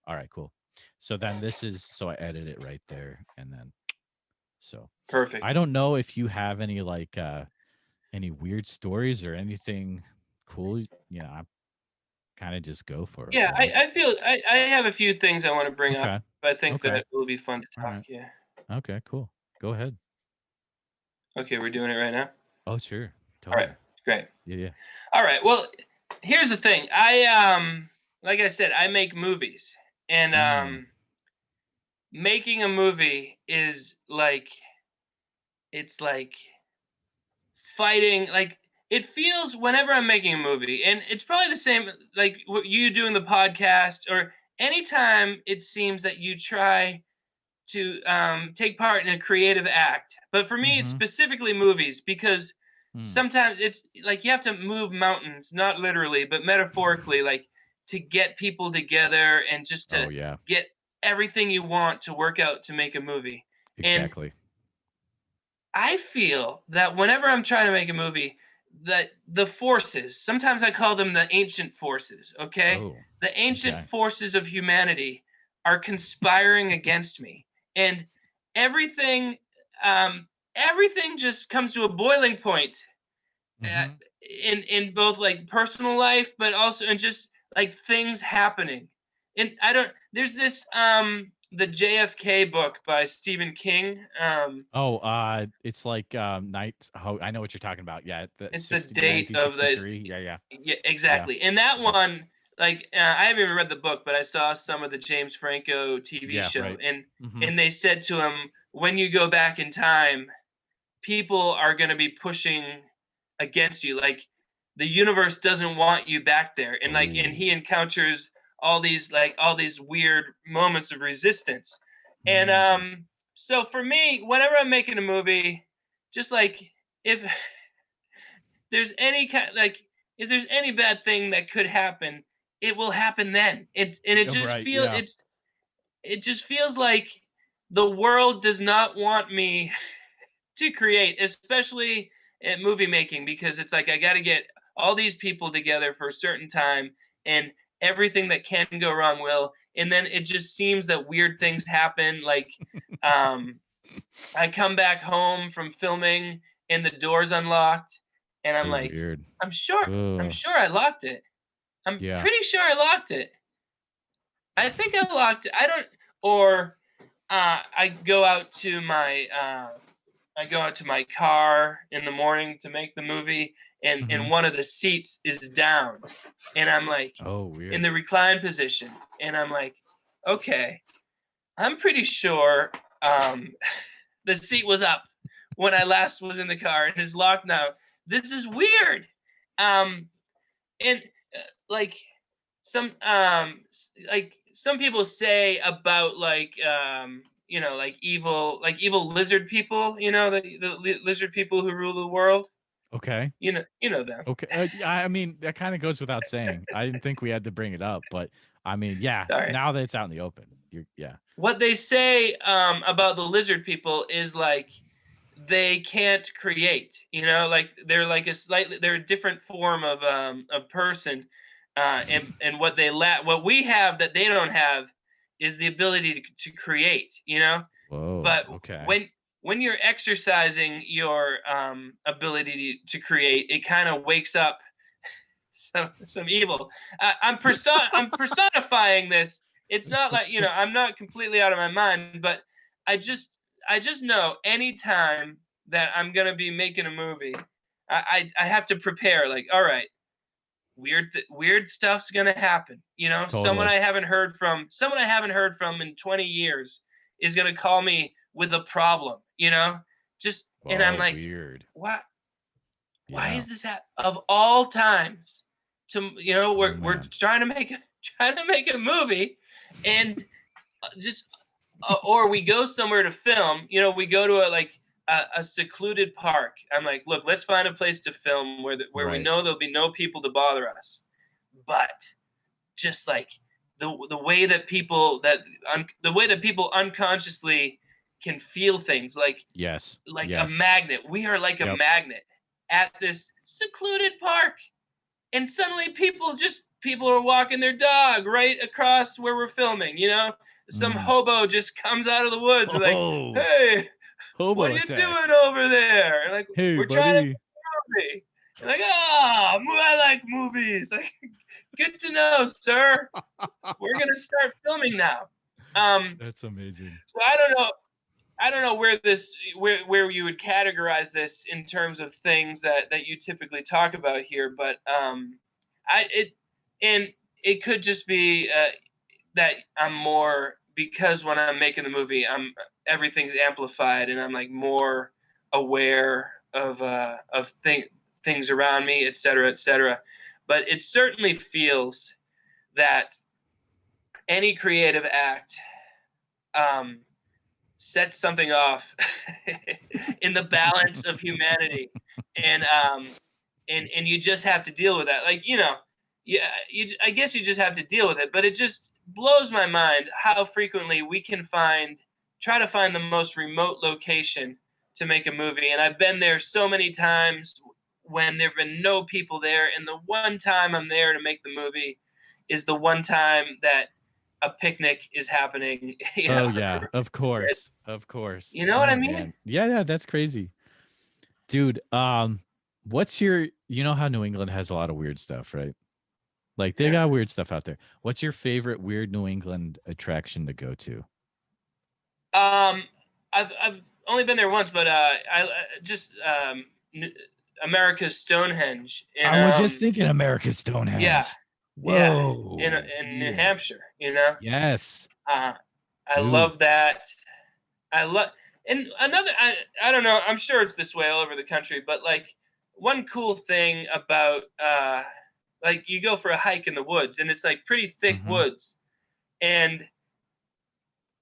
All right, cool. So then so I edit it right there, and then so I Perfect. don't know if you have any like any weird stories or anything cool. I kind of just go for it. Yeah, I feel I have a few things I want to bring up. Okay. I think Okay. that will be fun to All talk. right. Yeah. Okay. Cool. Go ahead. Okay, we're doing it right now. Oh, sure. All right, Totally. great. Yeah. Yeah. All right. Well, here's the thing. Like I said, I make movies, and Mm. making a movie is like it's like fighting. Like it feels whenever I'm making a movie, and it's probably the same like what you doing the podcast or anytime it seems that you try to take part in a creative act. But for me, it's Mm-hmm. specifically movies because Mm. sometimes it's like you have to move mountains, not literally, but metaphorically, like to get people together and just Oh to yeah. get everything you want to work out to make a movie. And Exactly. I feel that whenever I'm trying to make a movie, that the forces, sometimes I call them the ancient forces, okay? Oh. The ancient Okay. forces of humanity are conspiring against me. And everything everything just comes to a boiling point uh, Mm-hmm. in both like personal life but also in just like things happening. And I don't there's this the JFK book by Stephen King. Oh, it's like night. Oh, I know what you're talking about. Yeah, the It's the date of the 1963. Yeah, yeah, yeah, yeah, exactly. And that yeah, one, like, I haven't even read the book, but I saw some of the James Franco TV yeah. show, Right. Mm-hmm. and they said to him, when you go back in time, people are going to be pushing against you. Like, the universe doesn't want you back there, and Oh. he encounters all these weird moments of resistance, and Mm. so for me, whenever I'm making a movie, just like if there's any kind like if there's any bad thing that could happen, it will happen then. Yeah, right. Yeah. It just feels like the world does not want me to create, especially at movie making, because it's like I got to get all these people together for a certain time, and everything that can go wrong will. And then it just seems that weird things happen. Like um, I come back home from filming and the door's unlocked, and I'm Oh, like, weird. I'm sure, I'm Oh, sure I locked it. I'm yeah. pretty sure I locked it. I think I locked it. I don't. Or I go out to my car in the morning to make the movie, Mm-hmm. and one of the seats is down, and I'm like Oh, in weird. the recline position, and I'm like, okay, I'm pretty sure the seat was up when I last was in the car and is locked now. This is weird. Um, and like some people say about like evil lizard people, the lizard people who rule the world. Okay. You know them. Okay. Yeah, I mean, that kind of goes without saying. I didn't think we had to bring it up, but I mean, yeah. Sorry. Now that it's out in the open, yeah. What they say about the lizard people is like they can't create. Like they're like they're a different form of person, and what we have that they don't have is the ability to create. Whoa. But Okay. when you're exercising your ability to create, it kind of wakes up some evil. I'm personifying this. It's not like I'm not completely out of my mind, but I just I just know anytime that I'm gonna be making a movie, I have to prepare. Like, all right, weird stuff's gonna happen. Totally. Someone I haven't heard from in 20 years is gonna call me with a problem. Just and I'm Whoa. like, Weird. what? Why Yeah. is this of all times? Oh We're man. trying to make a movie, and just or we go somewhere to film. We go to a secluded park. I'm like, look, let's find a place to film where we Right. know there'll be no people to bother us. But just like the way that people unconsciously can feel things Yes. like a Yes. magnet. We are like a Yep. magnet at this secluded park, and suddenly people are walking their dog right across where we're filming, you know? Some Mm. hobo just comes out of the woods like, Oh, hey, what hobo are you attack. doing over there? Like, Hey, we're trying to buddy. make a movie. You're like, I like movies. Like, good to know, sir. We're gonna start filming now. That's amazing. So I don't know where you would categorize this in terms of things that you typically talk about here, but I it and it could just be that I'm more, because when I'm making the movie, everything's amplified and I'm like more aware of things around me, et cetera, et cetera. But it certainly feels that any creative act um, sets something off in the balance of humanity, and you just have to deal with that. Like, you know, yeah, I guess you just have to deal with it. But it just blows my mind how frequently we can try to find the most remote location to make a movie. And I've been there so many times when there've been no people there, and the one time I'm there to make the movie is the one time that a picnic is happening. You Oh know, yeah, of course. Of course. you know what I Oh mean? man. Yeah, yeah, that's crazy. Dude, what's your you know how New England has a lot of weird stuff, right? Like they Yeah. got weird stuff out there. What's your favorite weird New England attraction to go to? Um, I've only been there once, but I just America's Stonehenge in I was just thinking America's yeah, Stonehenge. yeah, Whoa. in New Yeah. Hampshire. You know, Yes, uh, I dude. love that. I love, and another, I don't know, I'm sure it's this way all over the country, but like one cool thing about like you go for a hike in the woods and it's like pretty thick Mm-hmm. woods, and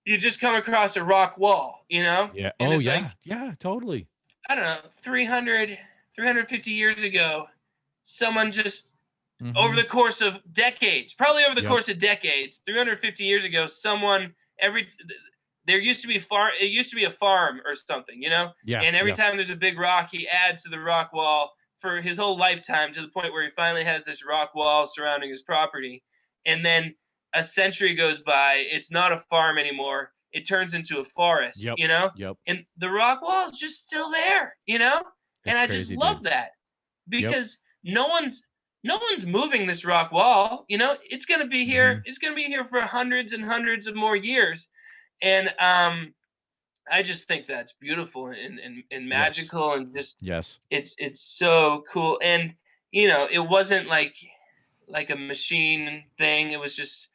you just come across a rock wall, you know, Yeah. and Oh it's like, yeah. Yeah, totally. I don't know, 350 years ago, someone just, over Mm-hmm. the course of decades, probably over the Yep. course of decades, 350 years ago, someone, there used to be it used to be a farm or something, you know? Yeah. And every Yeah. time there's a big rock, he adds to the rock wall for his whole lifetime, to the point where he finally has this rock wall surrounding his property. And then a century goes by, it's not a farm anymore. It turns into a forest, Yep. you know? Yep. And the rock wall is just still there, you know? And It's I just crazy, dude. love that, Yep. because no one's moving this rock wall, you know? It's going to be Mm-hmm. here. It's going to be here for hundreds and hundreds of more years. And I just think that's beautiful and Yes. magical, and just Yes. it's so cool. And you know, it wasn't like a machine thing. It was just,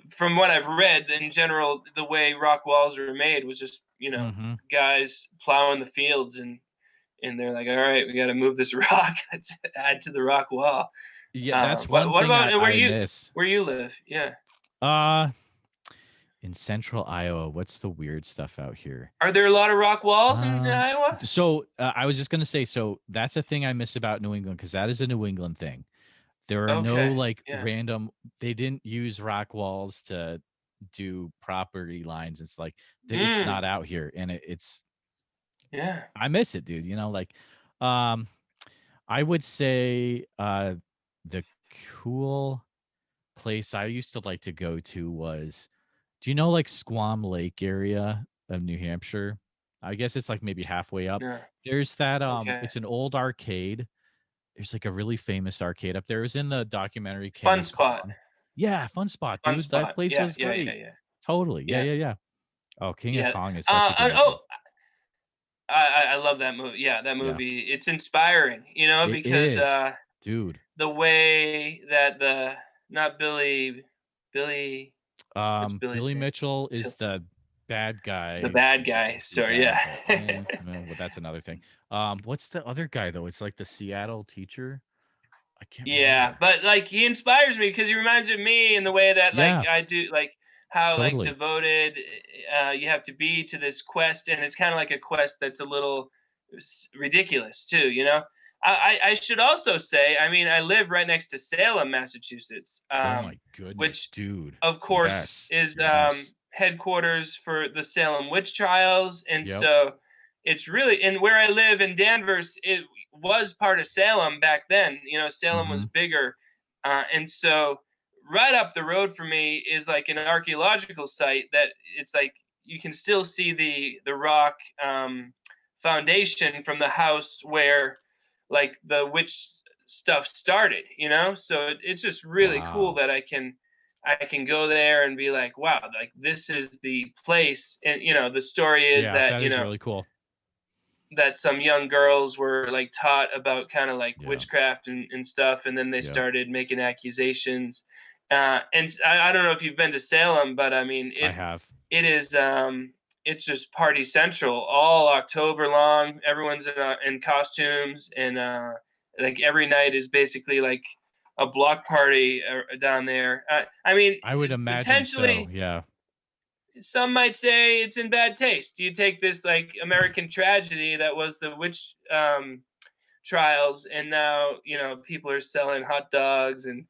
from what I've read in general, the way rock walls are made was just, you know, Mm-hmm. guys plowing the fields, and they're like, all right, we got to move this rock to add to the rock wall. Yeah, that's one What thing about I miss. where you live? Yeah. Uh in central Iowa, what's the weird stuff out here? Are there a lot of rock walls in Um, Iowa? so I was just gonna say, so that's a thing I miss about New England because that is a New England thing. There are no Okay. like Yeah. random. They didn't use rock walls to do property lines. It's like it's Mm, not out here, and it's yeah. I miss it, dude. You know, like um, I would say the cool place I used to like to go to was, do you know like Squam Lake area of New Hampshire? I guess it's like maybe halfway up. No. There's that Okay. it's an old arcade. There's like a really famous arcade up there. It was in the documentary King Fun of spot. Kong. Yeah, fun spot, Fun dude. That spot. place Yeah. was Yeah. Yeah. great. Yeah. Totally. Yeah, Yeah. yeah, yeah. Oh, King of Yeah. Kong is such a good movie. Oh, I love that movie. Yeah, that Yeah, movie. It's inspiring, you know, it because is, dude. the way that not Billy, what's Billy's Billy name? Mitchell is the bad The guy. bad guy. Sorry. Yeah, Yeah. but well, that's another thing. What's the other guy though? It's like the Seattle teacher. I can't Yeah, remember. but like he inspires me because he reminds me of me in the way that like Yeah, I do, like how like totally. devoted you have to be to this quest, and it's kind of like a quest that's a little ridiculous too, you know. I should also say, I mean, I live right next to Salem, Massachusetts, Oh my goodness, which dude. of course Yes. is Yes. headquarters for the Salem witch trials, and Yep. so it's really, and where I live in Danvers, it was part of Salem back then. You know, Salem Mm-hmm. was bigger, And so right up the road from me is like an archaeological site that it's like you can still see the rock foundation from the house where like the witch stuff started, you know? So it's just really cool Wow. that I can go there and be like, wow, like this is the place. And you know, the story is Yeah, that, that you is know, really cool. that some young girls were like taught about kind of like Yeah. witchcraft and stuff, and then they Yep. started making accusations. I don't know if you've been to Salem, but I mean I it have. it is it's just party central all October long. Everyone's in costumes, and like every night is basically like a block party down there. I mean, I would imagine so. potentially Yeah. some might say it's in bad taste. You take this like American tragedy that was the witch trials, and now you know people are selling hot dogs and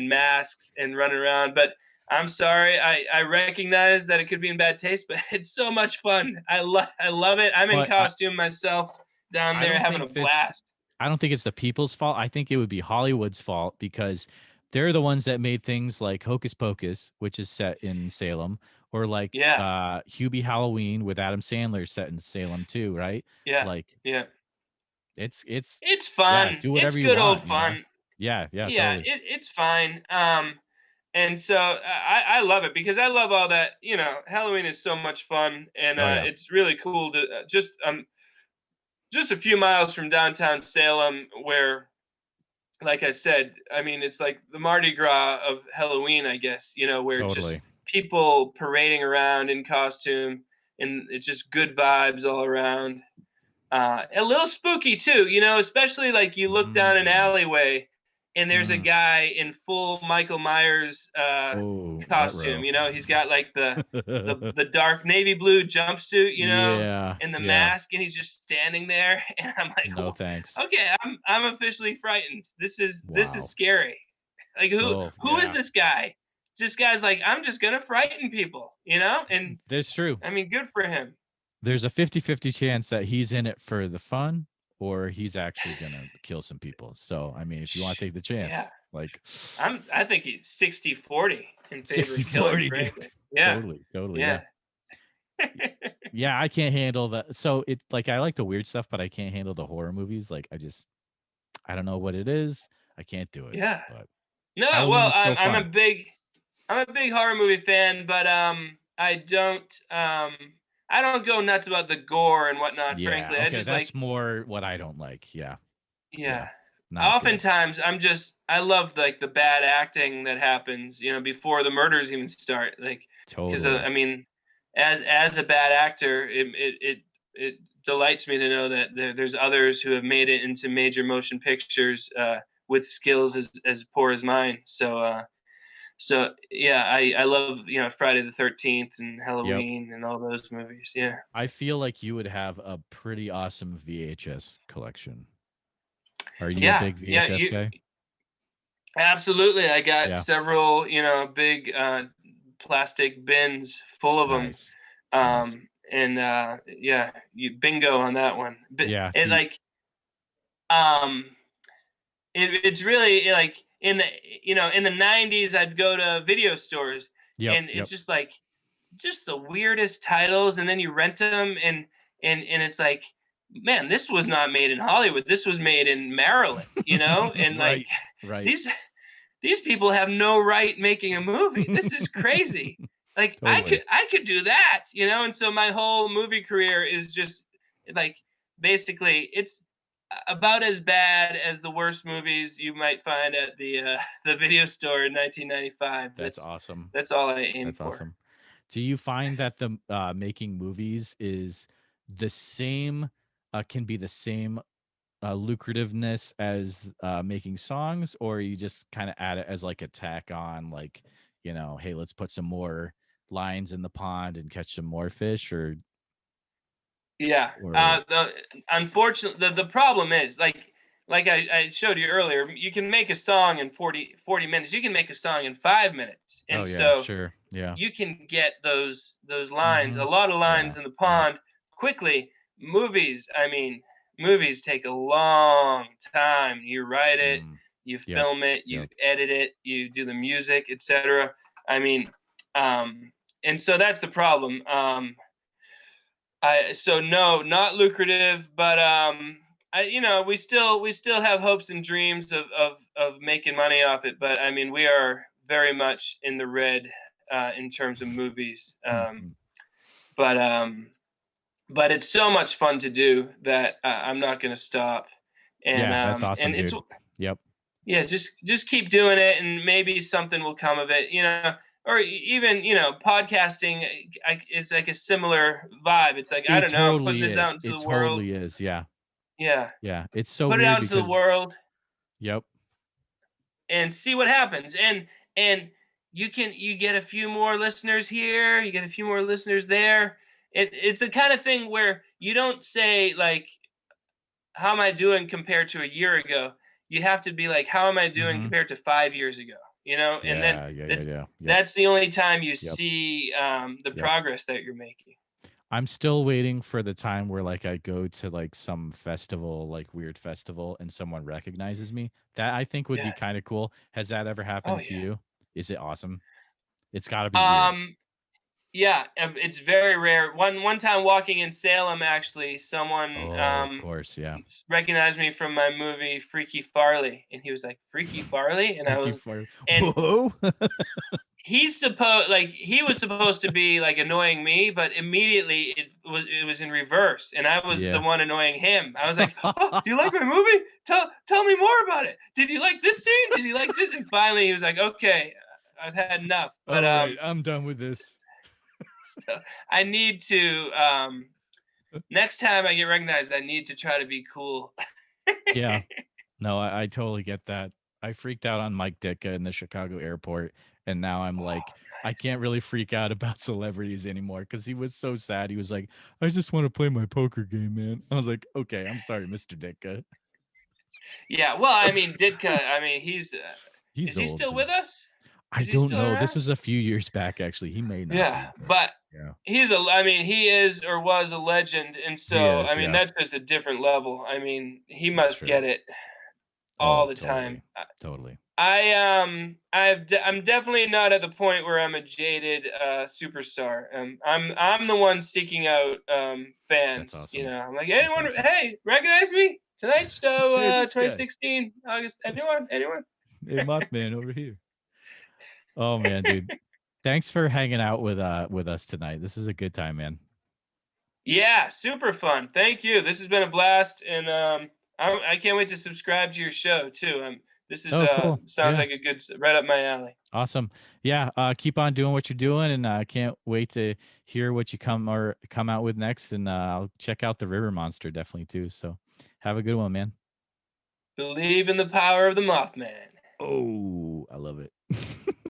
masks and running around. But I'm sorry, I recognize that it could be in bad taste, but it's so much fun. I love it. I'm in But costume myself down I there don't having a think that's blast. I don't think it's the people's fault. I think it would be Hollywood's fault because they're the ones that made things like Hocus Pocus, which is set in Salem, or like Yeah, Hubie Halloween with Adam Sandler set in Salem too, right? yeah, Like yeah. it's It's yeah, fun. do It's whatever you good old want, you know? fun. Yeah, yeah, Yeah, totally. it's fine. And so I love it because I love all that. You know, Halloween is so much fun, and Oh yeah, it's really cool to just a few miles from downtown Salem, where, like I said, I mean, it's like the Mardi Gras of Halloween, I guess. You know, where just totally. people parading around in costume, and it's just good vibes all around. A little spooky too, you know, especially like you look down an Mm, alleyway and there's a mm. guy in full Michael Myers Oh, costume. retro. You know, he's got like the dark navy blue jumpsuit, you know, Yeah, and the yeah. mask, and he's just standing there, and I'm like, No thanks. okay, I'm officially frightened. This is Wow. scary. Like Oh, who is yeah. this guy? This guy's like, I'm just gonna frighten people, you know, and That's true. I mean, good for him. There's a 50-50 chance that he's in it for the fun or he's actually gonna kill some people. So, I mean, if you want to take the Yeah. chance, like I think he's 60-40 in favor of killing, 60-40, dude. frankly. Yeah. Totally, totally, yeah. Yeah. Yeah, I can't handle that. So it like I like the weird stuff, but I can't handle the horror movies. Like I don't know what it is. I can't do it. Yeah. But No, Halloween well, is still I'm fun. a big horror movie fan, but I don't go nuts about the gore and whatnot, Yeah, frankly. I okay, just that's like, more what I don't like. Yeah. Yeah. yeah. Not good. Oftentimes I love like the bad acting that happens, you know, before the murders even start. Like, because Totally. I mean, as a bad actor, it delights me to know that there's others who have made it into major motion pictures with skills as poor as mine. So yeah, I love, you know, Friday the 13th and Yep. Halloween and all those movies. Yeah, I feel like you would have a pretty awesome VHS collection. Are you a yeah, big yeah. VHS guy? Absolutely. I got Yeah. several, you know, big plastic bins full of them. Nice. Nice. And yeah, you bingo on that one. But Yeah, it to like um it's really like in the, you know, in the 90s I'd go to video stores, yep, and it's yep. just like just the weirdest titles, and then you rent them, and it's like, man, this was not made in Hollywood. This was made in Maryland, you know? And like Right. Right. these these people have no right making a movie. This is crazy. Like Totally. I could do that, you know? And so my whole movie career is just like basically it's about as bad as the worst movies you might find at the video store in 1995. That's awesome. That's all I aim That's for. awesome. Do you find that the making movies is the same can be the same lucrativeness as making songs, or you just kind of add it as like a tack on, like, you know, hey, let's put some more lines in the pond and catch some more fish, Yeah. or Unfortunately, the problem is like I showed you earlier. You can make a song in 40 minutes. You can make a song in 5 minutes, oh and yeah, so sure, yeah. you can get those lines, Mm-hmm. a lot of Yeah, lines in the yeah. pond quickly. Movies, I mean, movies take a long time. You write it, Mm. you Yep. film it, you Yep. edit it, you do the music, etc. I mean, and so that's the problem. So no, not lucrative, but we still have hopes and dreams of making money off it. But I mean, we are very much in the red in terms of movies. Mhm. But but it's so much fun to do that I'm not going to stop. Yeah, that's And awesome, it's dude. Yep. yeah, just keep doing it, and maybe something will come of it. Or even podcasting. It's like a similar vibe. It's like, I It don't know, I'm putting totally this out is. into It the world. totally is. Yeah. Yeah, Yeah. It's so put it weird out into the because world yep. and see what happens. And you get a few more listeners here, you get a few more listeners there. It's the kind of thing where you don't say like, how am I doing compared to a year ago? You have to be like, how am I doing Mhm. compared to 5 years ago? And then Yeah, yeah, yeah, that's yeah. Yep. that's the only time you Yep. see the Yep. progress that you're making. I'm still waiting for the time where like I go to like some festival, like weird festival, and someone recognizes me. That I think would Yeah. be kind of cool. Has that ever Oh happened to yeah. you? Is it awesome? It's got to be weird. Um, yeah, it's very rare. One time walking in Salem, actually, someone Oh, of course, yeah. recognized me from my movie Freaky Farley, and he was like, "Freaky Farley," and I Freaky was, fire. and Whoa. he was supposed to be like annoying me, but immediately it was in reverse, and I was the Yeah. one annoying him. I was like, "Oh, you like my movie? Tell me more about it. Did you like this scene? Did you like this?" And finally, he was like, "Okay, I've had enough." But All right, I'm done with this. so I need to next time I get recognized, I need to try to be cool. Yeah. No, I totally get that. I freaked out on Mike Ditka in the Chicago airport, and now I'm like, Oh, I can't really freak out about celebrities anymore because he was so sad. He was like, I just want to play my poker game, man. I was like, okay, I'm sorry, Mr. Ditka. yeah. Well, I mean, Ditka. I mean, He's is he old, still dude. with us? I Is he don't still know. This around? was a few years back, actually. He may not Yeah, be, but but yeah, I mean, he is or was a legend, and he so I is. mean, Yeah, that's just a different level. I mean, he that's must true. get it all Oh, the totally, time. totally. I'm definitely not at the point where I'm a jaded superstar. I'm the one seeking out That's fans. awesome. I'm like, That's anyone? awesome. Hey, recognize me? Tonight Show Hey, this guy. 2016 August. Anyone? Hey, Mothman over here. Oh man, dude. Thanks for hanging out with us tonight. This is a good time, man. Yeah, super fun. Thank you. This has been a blast, and I can't wait to subscribe to your show too. This is Oh, cool. sounds Yeah. like a good right up my alley. Awesome. Yeah, keep on doing what you're doing, and I can't wait to hear what you come out with next, and I'll check out the River Monster definitely too. So have a good one, man. Believe in the power of the Mothman. Oh, I love it.